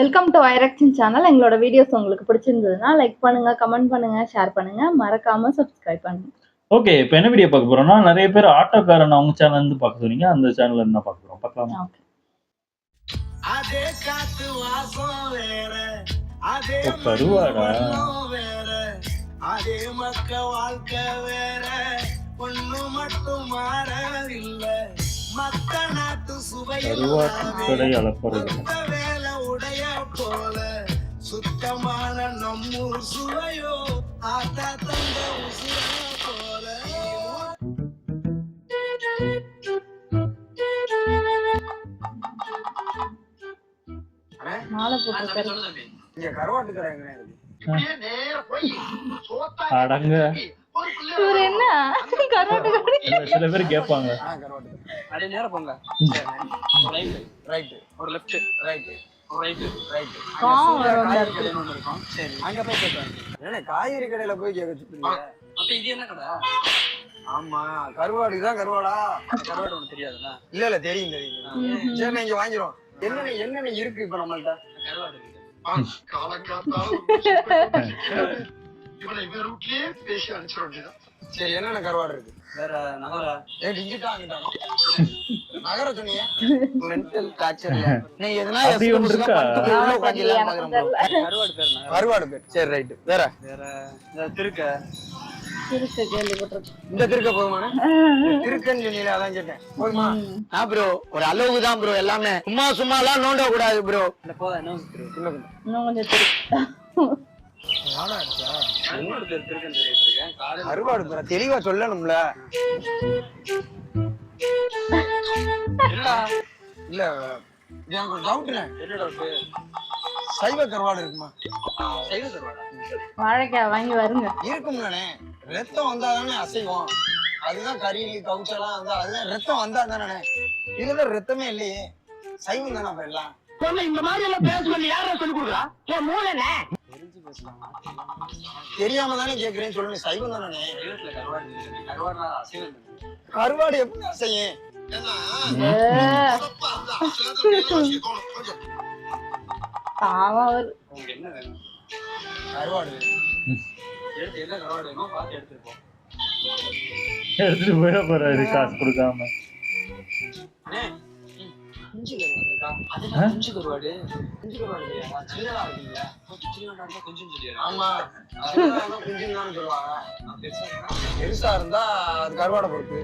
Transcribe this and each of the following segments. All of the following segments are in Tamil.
வெல்கம் டு ஐரக்ஷன் சேனல். எங்களோட வீடியோஸ் உங்களுக்கு பிடிச்சிருந்ததுன்னா லைக் பண்ணுங்க, கமெண்ட் பண்ணுங்க, ஷேர் பண்ணுங்க, மறக்காம சப்ஸ்கிரைப் பண்ணுங்க. ஓகே, இப்போ என்ன வீடியோ பார்க்க போறோம்னா, நிறைய பேர் ஆட்டோக்காரன் அவங்க சேனல்ல இருந்து பார்க்க சொன்னீங்க. அந்த சேனல்ல இருந்து பார்க்க போறோம். பார்க்கலாமா? அதே காத்து வாசம் வேற, அதே கருவாடா வேற, அதே மக்க வாழ்க்கை வேற, ஒண்ணு மட்டும் மாறவில்லை. மத்த நாட்டு கருவாட்டை அளப்பறது வேலை உடைய போல சுத்தமான நம்மூர் சுவையோ ஆத்தா தந்த உசுர போல. மாலை போட்டுருக்காரு. அடங்க. இவர் என்ன கருவாட்டு கடை? சில பேர் கேட்பாங்க. அப்படியே நேரா போங்க. ரைட் ஒரு லெஃப்ட் ரைட் ரைட் இருக்கும். சரி அங்க போய் கேட்பாங்க. என்ன காய்கறி கடையில போய் கேட்க சொல்றீங்க? அப்ப இது என்ன கடை? ஆமா கருவாடு தான். கருவாடா? கருவாடு ஒண்ணு தெரியாதுல்ல? இல்ல தெரியும். சரி நீங்க வாங்கிரும். என்னென்ன இருக்கு இப்ப நம்மள்ட்ட? கருவாடு இருக்கு. சரி என்னென்ன கருவாடு இருக்கு? வேற நகர நகர சொன்னீங்க. Mental torture. நீங்க எதுனா அப்படி ஒன்று இருக்கா? கருவாடு பேர் நகர. கருவாடு பேர். சரி ரைட். வேற இந்த திருக்க கேள்விப்பட்டிருக்கேன். இந்த திருக்க போதுமான திருக்கன்னு சொன்னீங்க, அதான் கேட்டேன். போதுமா? ப்ரோ ஒரு அளவுக்கு தான் ப்ரோ. எல்லாமே சும்மா எல்லாம் நோண்ட கூடாது ப்ரோ. இந்த போதா என்ன இன்னும் கொஞ்சம் தெரியும். கருவாடு பேர் திருக்கன்னு சொல்லிட்டு இருக்கேன். கருவாடு பேர தெளிவா சொல்லணும்ல. என்னடா இல்ல எனக்கு ஒரு டவுட்ல. என்னடா சைவ கருவாடு இருக்குமா? சைவ கருவாடா? வாழைக்காய் வாங்கி வருங்க. இருக்கும்லண்ணே. ரத்தம் வந்தாதானே அசைவம். அதுதான் கறி கவுச்செல்லாம் வந்தா அதுதான் ரத்தம் வந்தா தானே. இதுல ரத்தமே இல்லையே. சைவம் தானே அப்ப எல்லாம். இந்த மாதிரி எல்லாம் பேச சொல்லி யாரும் சொல்லி கொடுக்குறா? என் மூளைல தெரிஞ்சு பேசலாம். தெரியாம தானே கேக்குறேன்னு சொல்லுங்க. சைவம் தானே. சைவத்துல கருவாடு இருக்கு. கருவாடுனா அசைவம். கருவாடு எப்படி அசையும்? பாவம் அவர். உங்களுக்கு என்ன வேணும்? கருவாடு எடுத்து என்ன கருவாடு வேணுமோ பார்த்து எடுத்துருப்போம். எடுத்துட்டு போயிட போறாரு காசு கொடுக்காம. குஞ்சு கருவாடு இருக்கா? அதுதான் குஞ்சு கருவாடு. குஞ்சு கருவாடு இல்லையா? சின்னதா இருக்குங்களா? சின்னதா இருந்தா குஞ்சுன்னு சொல்லிடுறேன். ஆமா குஞ்சுன்னு தானே சொல்லுவாங்க. பெருசா இருந்தா அது கருவாடை பொறுத்து.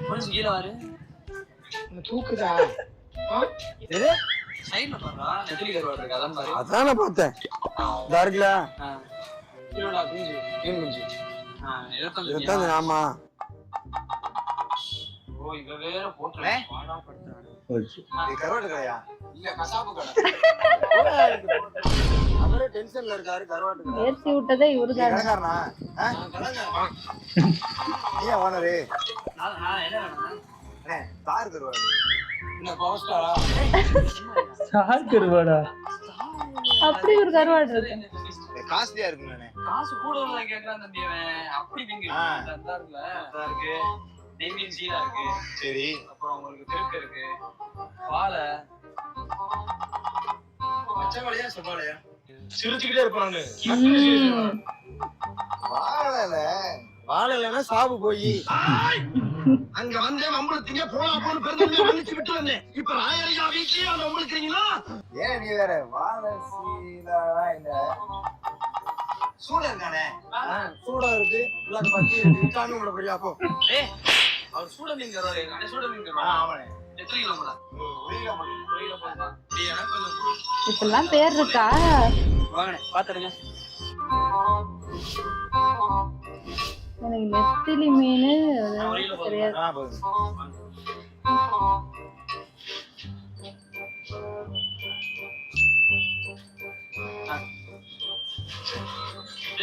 கொஞ்சம் கீழே வாரு. தூக்குதா? எது சைடுல பாருடா. நெத்திலி கருவாடு இருக்கு. அதான் பாரு. அதானே பார்த்தேன். இதா இருக்குல்ல கீழடா குஞ்சு. மீன் குஞ்சு. 25. ஆமா. ஓ இங்க வேற போட்றே. பாடா படுத்துறானே. இது கருவாடு கடையா? இல்ல கசாப்பு கடை. அவரே டென்ஷன்ல இருக்காரு. கருவாடு கடை ஏத்தி விட்டதே இவருதான். கடைக்காரனா? ஏன் ஓனரு? நான் என்ன வேணும்? தார் கருவாடு. என்ன பவஸ்டாரா? சார் கருவாடா? அப்படி ஒரு கருவாடு இருக்கு. காஸ்ட்லியா இருக்குண்ணே. காசு கூட உள்ள கேக்குறான் தம்பி அவன். அப்படி திங்க. அந்த இருக்குல. அதா இருக்கு. நெய்மீன் சீலா இருக்கு. சரி. அப்புறம் உங்களுக்கு திருக்க இருக்கு. வாழை. பச்சைவாழையா செவ்வாழையா? சிரிச்சுக்கிட்டே இருப்பானு. வாழைனா சாவு போய் அங்க வந்து நம்மளுக்கு போன்னு பெருந்தன்மையா மன்னிச்சு விட்டு வந்தேன். இப்ப ராயரிகா வீட்லயே அதை நம்மளுக்குறீங்களா? ஏன் நீ வேற வாழை சீலா இல்ல சூடா இருக்கானே. சூடா இருக்கு. பத்தி இருக்கு. சாமி கூட போய் அப்போ அவர் சூட மீன் கருவாடு. சூட மீன் கருவாடு. ஆமாண்ணே. எத்தனை கிலோ கூட? இப்பெல்லாம் பேர் இருக்கா? வாங்கண்ணே பாத்துடுங்க. எனக்கு நெத்திலி மீன் தெரியாது.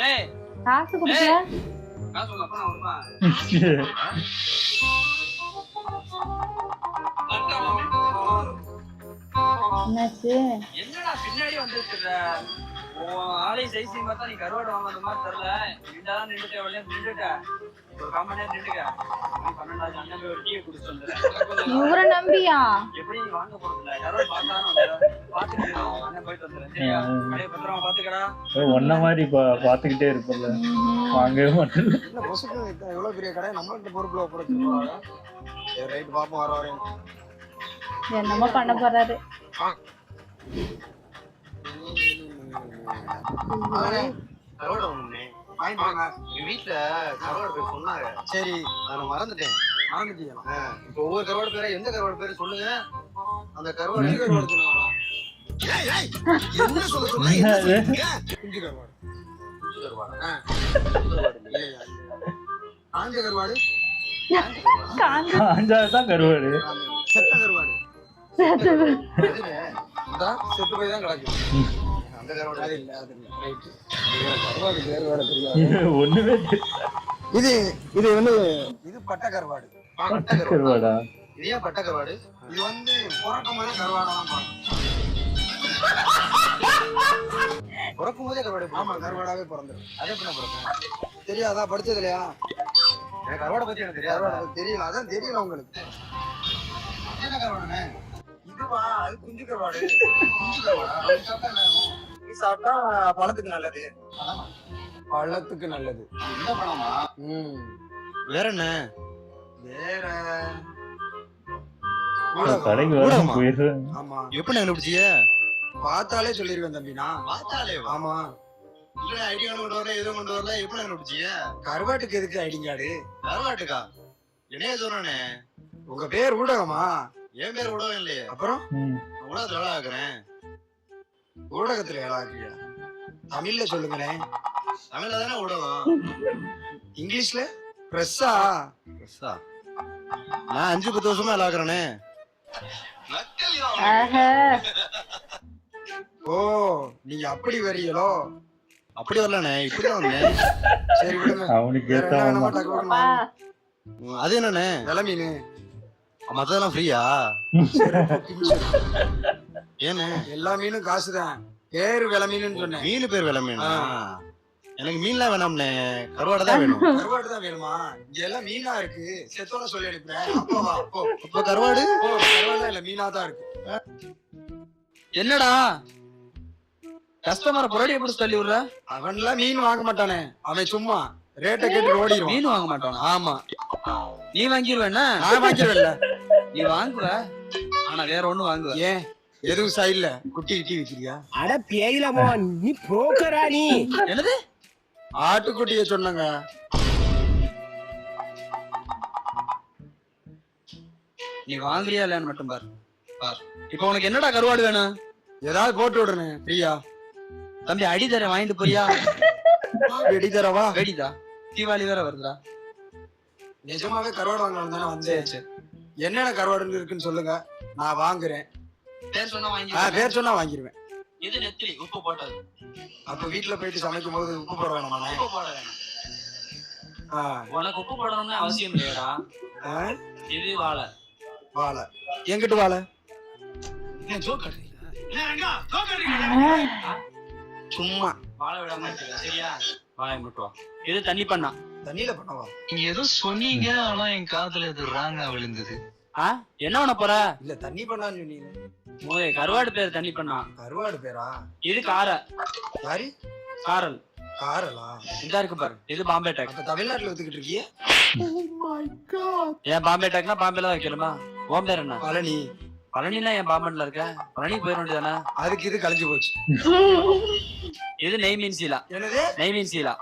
ஏய் காசு கொடுக்கல. காசு உங்க அப்பா வருமா? என்னாச்சு? என்னடா பின்னாடி வந்துருக்குற? ஆளை சைஸ் பார்த்தா நீ கருவாடு வாங்காத மாதிரி தெரியல. நின்றாதான் நின்றுட்டேன். உடனே நின்றுட்டேன். ஒரு காமன் நேரம் நின்றுக்க. 12 அண்ணன் போய் ஒரு டீ குடிச்சு வந்துடுறேன். இவரை நம்பியா? எப்படி நீ வாங்க போறதில்ல? கருவாடு பார்த்தாலும் பாத்துட்டு அண்ணன் போயிட்டு வாங்கிட்டு வந்துடுறேன் சரியா? அப்படியே பத்திரமா பாத்துக்கடா. ஒன்ன மாதிரி பாத்துக்கிட்டே இருப்பல, வாங்கவே மாட்டேன். என்ன பொசுக்கு எவ்வளவு பெரிய கடை நம்மள்ட்ட பொறுப்புல ஒப்படைச்சு போறாங்க. சரி ரைட் பாப்போம், வர வரேன். என்னமோ பண்ண போறாரு. கருவாடை ஒண்ணு வாங்கிட்டு வாங்க. எங்க வீட்டுல கருவாடு பேர் சொன்னாங்க, சரி அதை மறந்துட்டேன். மறந்துட்டீங்களா? இப்போ ஒவ்வொரு கருவாடு பேரை எந்த கருவாடு பேரு சொல்லுங்க. அந்த கருவாடு கருவாடு சொன்னாங்களா? என்ன சொல்ல சொன்னா? குஞ்சு கருவாடு. குஞ்சு கருவாடு. இல்லையா? காஞ்ச கருவாடு. அஞ்சாவதுதான் கருவாடு. செத்த கருவாடு. எதுங்க? இதான் செத்து போய் தான் கிடக்கு. அந்த கருவாடு அது இல்ல, அது இல்ல. ரைட். கருவாடு பேர் வேற தெரியாது. ஒண்ணுமே இது இது வந்து இது பட்ட கருவாடு. பட்டை கருவாடு. கருவாடா? இது ஏன் பட்டை கருவாடு? இது வந்து பிறக்கும் போதே கருவாடாதான் பிறக்கும். பிறக்கும் போதே கருவாடு. ஆமா, கருவாடாவே பிறந்துடும். அது எப்படி பிறக்கும்? தெரியாதா? படிச்சது இல்லையா? எனக்கு கருவாடை பத்தி எனக்கு தெரியாது. கருவாடு தெரியல, அதான் தெரியல உங்களுக்கு. என்ன கருவாடுண்ணே? இதுவா? அது குஞ்சு கருவாடு. குஞ்சு கருவாடா? அது சாப்பிட்டா என்ன ஆகும்? இது சாப்பிட்டா பழத்துக்கு நல்லது. பழத்துக்கு நல்லது. இந்த பழமா? வேற என்ன? வேற கடைக்கு வர போயிடுறேன். ஆமா, எப்படி கண்டுபிடிச்சீங்க? பார்த்தாலே சொல்லிருவேன் தம்பினா. பார்த்தாலே? ஆமா, இல்ல ஐடியா கொண்டு வரல, எதுவும் கொண்டு வரல, எப்படி கண்டுபிடிச்சீங்க? கருவாட்டுக்கு எதுக்கு ஐடி கார்டு? கருவாட்டுக்கா? என்னைய சொல்றானே? உங்க பேர் ஊடகமா? என் பேர் ஊடகம் இல்லையே. அப்புறம் ஊடகத்துல வேலை ஆக்குறேன். ஊடகத்துல வேலை ஆக்குறியா? தமிழ்ல சொல்லுங்களேன். தமிழ்ல தானே ஊடகம். இங்கிலீஷ்ல பிரஸ்ஸா? பெருசா? நான் 5-10 வருஷமா வேலை ஆக்குறேனே. ஆஹா. ஓ, நீங்க அப்படி வரீங்களோ? அப்படி வரலண்ணே, இப்படிதான் வந்தேன். சரி விடுங்க. அவனுக்கு வேற என்ன வேணுமோ ஏத்த டக்கு டக்குன்னு அப்பா. வாங்க. அது என்னண்ணே? விலை மீன். மத்ததெல்லாம் ஃப்ரீயா? ஏண்ணே? எல்லா மீனும் காசுதான். பேரு விலை மீனுன்னு சொன்னேன். மீன் பேர் வேலை மீனா? எனக்கு மீன்லாம் வேணாம்ண்ணே, கருவாடை தான் வேணும். கருவாடு தான் வேணுமா? இங்க எல்லாம் மீனா இருக்கு. செத்தோட சொல்லி அனுப்புறேன். அப்போ வா, அப்போ. அப்ப கருவாடு? ஓ, கருவாடுலாம் இல்ல, மீனா தான் இருக்கு. என்னடா கஸ்டமரை புரடி எப்படி தள்ளி விடுற? அவன்லாம் மீன் வாங்க மாட்டானே, அவன் சும்மா ரேட்டை கேட்டு ஓடிடுவான். மீன் வாங்க மாட்டானா? ஆமா, நீ வாங்கிடுவேன்னா? நான் வாங்கிடுவேன்ல. நீ வாங்குவ, ஆனா வேற ஒண்ணு வாங்குவ. ஏன் எதுவும் சைடுல குட்டி கிட்டி வச்சிருக்கியா? அட பேயிலமோ, நீ புரோக்கரா நீ? என்னது? ஆட்டுக்குட்டிய சொன்னங்க. நீ வாங்குறியா இல்லையான்னு மட்டும் பாரு. பார், இப்ப உனக்கு என்னடா கருவாடு வேணும்? ஏதாவது போட்டு விடுறேன் ஃப்ரீயா. தம்பி அடி தர வாங்கிட்டு போறியா? வெடி தரவா? வெடிதா, தீபாவளி வேற வருதுடா. நிஜமாவே கருவாடு வாங்கலாம் தானே வந்தேன். சரி. என்னென்ன கருவாடு இருக்குன்னு சொல்லுங்க, நான் வாங்குறேன். பேர் சொன்னா பேர் சொன்னா வாங்கிடுவேன். இது நெத்திலி உப்பு போட்டது. அப்ப வீட்டுல போயிட்டு சமைக்கும் போது உப்பு போட வேணாமா? உப்பு போட வேணாம். உனக்கு உப்பு போடணும்னு அவசியம் இல்லையடா. இது வாழை. வாழை எங்கிட்டு வாழை? சும்மா வாழை விடாம இருக்கு சரியா? வாயை முட்டுவா. இது தண்ணி பண்ணா. தண்ணியில பண்ணவா? நீங்க ஏதோ சொன்னீங்க, ஆனா என் காதுல இது ராங்கா விழுந்தது. என்ன பண்ண போற? இல்ல தண்ணி பண்ணான்னு சொன்னீங்க. மோதே கருவாடு பேர் தண்ணி பண்ணா. கருவாடு பேரா? இது கார. யாரு? காரல். காரலா? இந்த இருக்கு பாரு, இது பாம்பே டேக். அப்ப தமிழ்நாட்டுல வித்துக்கிட்டு இருக்கியே? ஏன் பாம்பே டேக்னா பாம்பேல வைக்கணுமா? உன் பேர் என்ன? பழனி. பழனினா என் பாம்பன்ல இருக்க. பழனி போயிட வேண்டியதானே? அதுக்கு இது கழிஞ்சு போச்சு. இது நெய் மீன் சீலா. என்னது? நெய் மீன் சீலா.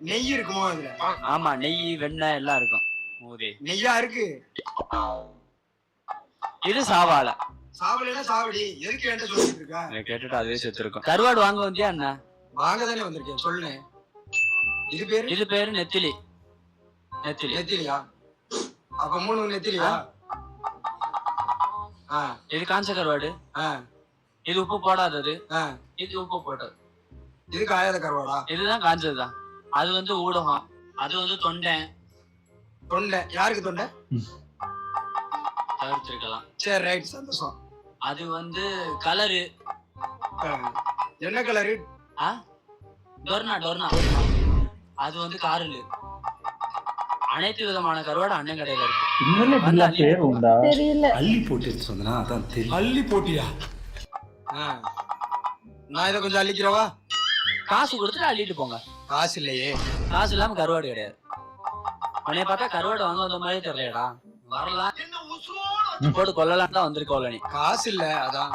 நெய் இருக்குமோ அதுல? ஆமா, நெய் வெண்ணெய் எல்லாம் இருக்கும். மோதே நெய்யா இருக்கு. இது சாவாழை. சாவலைன்னா சாவடி. எதுக்கு என்கிட்ட சொல்லிட்டு இருக்க? கேட்டுட்டு அதுவே செத்து இருக்கும். கருவாடு வாங்க வந்தியா என்ன? வாங்க தானே வந்திருக்கேன், சொல்லு. இது பேரு? இது பேரு நெத்திலி. நெத்திலி. நெத்திலியா? அப்ப 3 நெத்திலியா? இது காஞ்ச கருவாடு. இது உப்பு போடாதது. இது உப்பு போட்டது. இது காயாத கருவாடா? இதுதான் காஞ்சதுதான். அது வந்து ஊடகம், அது வந்து தொண்டை. தொண்டை யாருக்கு தொண்டை? தவிர்த்திருக்கலாம். சரி ரைட், சந்தோஷம். அது வந்து கலரு. என்ன கலரு? டொர்னா. டொர்னா அது வந்து காரலு. அனைத்து விதமான கருவாடு அண்ணன் கடையில இருக்கு. இன்னும் பேர் உண்டா? தெரியல. அள்ளி போட்டு சொன்னா அதான் தெரியும். அள்ளி போட்டியா? நான் இதை கொஞ்சம் அள்ளிக்கிறவா? காசு கொடுத்துட்டு அள்ளிட்டு போங்க. காசு இல்லையே. காசு இல்லாம கருவாடு கிடையாது. உன்னைய பார்த்தா கருவாடு வாங்க வந்த மாதிரி தெரியலடா. வரலாம் போட்டு கொல்லலாம் தான் வந்திருக்கோம்ல நீ. காசு இல்ல, அதான்.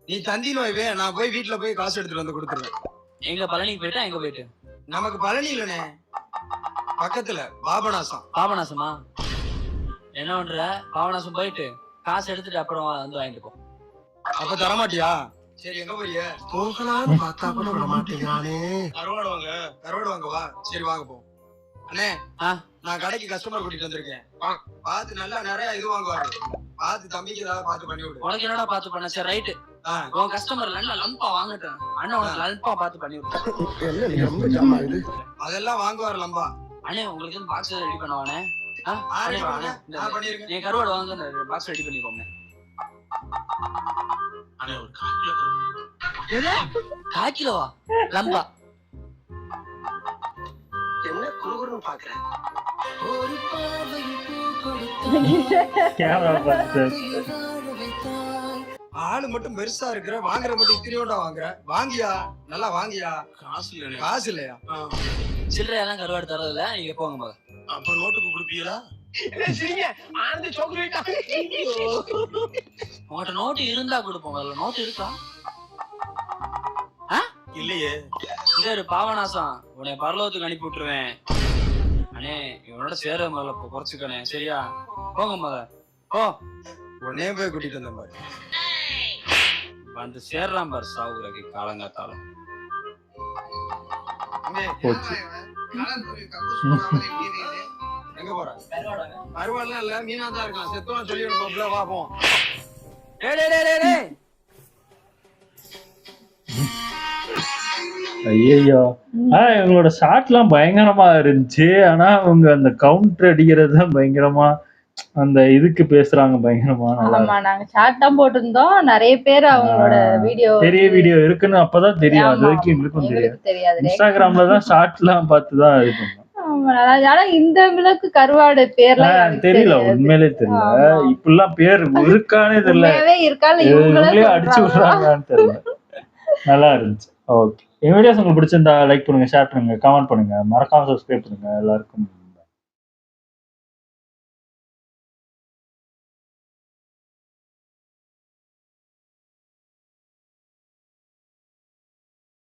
நீ தந்தின்னு வைவே, நான் போய் வீட்டுல போய் காசு எடுத்துட்டு வந்து கொடுத்துருவேன். எங்க பழனிக்கு போயிட்டா எங்க போயிட்டு? நமக்கு பழனி இல்லனே, பக்கத்துல பாபநாசம். பாபநாசமா? என்ன பண்ற? பாபநாசம் போயிட்டு காசு எடுத்துட்டு அப்புறம் வந்து வாங்கிட்டு போ. அப்ப தரமாட்டியா? சரி, எங்க போறிய? போகலான்னு பார்த்தா கூட விட மாட்டேங்கிறானே. கருவாடு வாங்க. கருவாடு வாங்க வா. சரி வாங்க போ. அண்ணே, நான் கடைக்கு கஸ்டமர் கூட்டிட்டு வந்திருக்கேன். பார்த்து நல்லா நிறைய இது வாங்குவாரு. பார்த்து தம்பிக்கு ஏதாவது பார்த்து பண்ணி விடு. உனக்கு என்னடா பார்த்து பண்ண? சரி ரைட்டு, உன் கஸ்டமர் லம்பா வாங்கட்டும். அண்ணன் உனக்கு லம்பா பார்த்து பண்ணி விட்டு. என்ன நீ ரொம்ப ஜாமா இது? அதெல்லாம் வாங்குவாரு லம்பா. அண்ணே உங்களுக்கு பாக்ஸ் ரெடி பண்ணுவானே. பண்ணிருக்கேன். நீ கருவாடு வாங்க பாக்ஸ் ரெடி பண்ணிக்கோங்க. அண்ணே ஒரு 1/4 கிலோ. 1/4 கிலோவா லம்பா? என்ன குறுகுறுன்னு பாக்குறேன்? கேமரா பார்த்து ஆளு மட்டும் பெருசா இருக்கிற, வாங்குற மட்டும் இத்திரியோண்டா வாங்குற. வாங்கியா? நல்லா வாங்கியா? காசு இல்ல. காசு இல்லையா? சில்லறையெல்லாம் கருவாடு தரதில்ல, நீங்க போங்க மக. அப்ப நோட்டுக்கு கொடுப்பீங்களா? உங்கள்கிட்ட நோட்டு இருந்தா கொடுப்போம். அதுல நோட்டு இருக்கா? இல்லையே. இந்த ஒரு பாவநாசம் உன்னை பரலோகத்துக்கு அனுப்பி விட்டுருவேன். அண்ணே இவனோட சேர முதல்ல குறைச்சுக்கணே. சரியா? போங்க மக போ. உடனே போய் கூட்டிட்டு வந்தேன் பாரு. வந்து சேர்றான் பாரு சாவுறக்கு காலங்காத்தாலும். போச்சு. எங்க போற? கருவாடுலாம் இல்ல, மீனா தான் இருக்கான். செத்தோன்னு சொல்லி விடுப்போம்ல, வா போவோம். ஐயோ, இவங்களோட ஷாட் எல்லாம் பயங்கரமா இருந்துச்சு. ஆனா அவங்க அந்த கவுண்டர் அடிக்கிறது தான் பயங்கரமா, அந்த இதுக்கு பேசுறாங்க பயங்கரமா. ஆமா, நாங்க ஷார்ட் தான் போட்டிருந்தோம். நிறைய பேர் அவங்களோட வீடியோ பெரிய வீடியோ இருக்குன்னு அப்பதான் தெரியும். அது வரைக்கும் எங்களுக்கும் தெரியாது. இன்ஸ்டாகிராம்ல தான் ஷார்ட் எல்லாம் பார்த்துதான் இது பண்ணோம். ஆனா இந்த அளவுக்கு கருவாடு பேர்லாம் தெரியல, உண்மையிலே தெரியல. இப்பெல்லாம் பேர் இருக்கானே தெரியல, இவங்களே அடிச்சு விடுறாங்கன்னு தெரியல. நல்லா இருந்துச்சு. ஓகே, என் வீடியோஸ் உங்களுக்கு பிடிச்சிருந்தா லைக் பண்ணுங்க, ஷேர் பண்ணுங்க, கமெண்ட் பண்ணுங்க, மறக்காம சப்ஸ்கிரைப் பண்ணுங்க. எல்லாருக்கும்